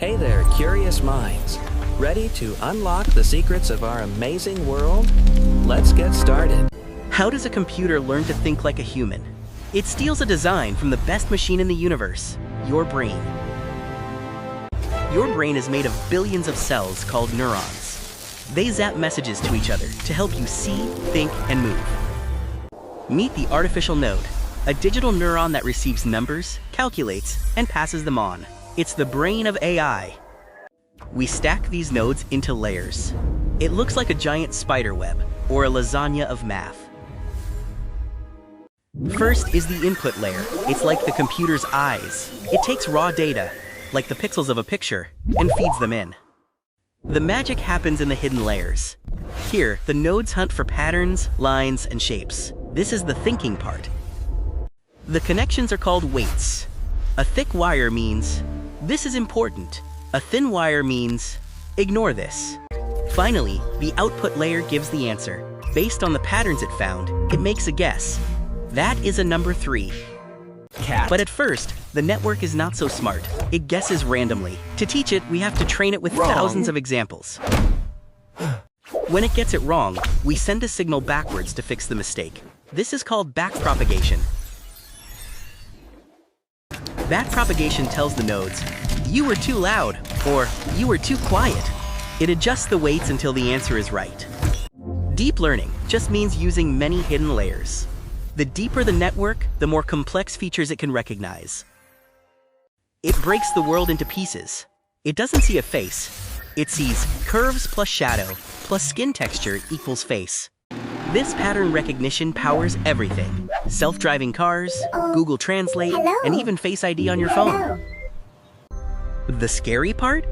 Hey there, curious minds. Ready to unlock the secrets of our amazing world? Let's get started. How does a computer learn to think like a human? It steals a design from the best machine in the universe, your brain. Your brain is made of billions of cells called neurons. They zap messages to each other to help you see, think, and move. Meet the artificial node, a digital neuron that receives numbers, calculates, and passes them on. It's the brain of AI. We stack these nodes into layers. It looks like a giant spider web, or a lasagna of math. First is the input layer. It's like the computer's eyes. It takes raw data, like the pixels of a picture, and feeds them in. The magic happens in the hidden layers. Here, the nodes hunt for patterns, lines, and shapes. This is the thinking part. The connections are called weights. A thick wire means, this is important. A thin wire means, ignore this. Finally, the output layer gives the answer. Based on the patterns it found, it makes a guess. That is a number 3. Cat. But at first, the network is not so smart. It guesses randomly. To teach it, we have to train it with thousands of examples. When it gets it wrong, we send a signal backwards to fix the mistake. This is called backpropagation. Backpropagation tells the nodes, you were too loud, or you were too quiet. It adjusts the weights until the answer is right. Deep learning just means using many hidden layers. The deeper the network, the more complex features it can recognize. It breaks the world into pieces. It doesn't see a face. It sees curves plus shadow plus skin texture equals face. This pattern recognition powers everything. Self-driving cars, Google Translate, and even Face ID on your phone. The scary part?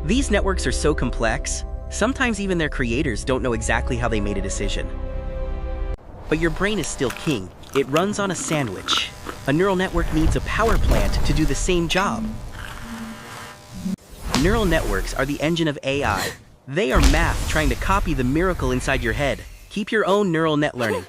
These networks are so complex, sometimes even their creators don't know exactly how they made a decision. But your brain is still king. It runs on a sandwich. A neural network needs a power plant to do the same job. Neural networks are the engine of AI. They are math trying to copy the miracle inside your head. Keep your own neural net learning.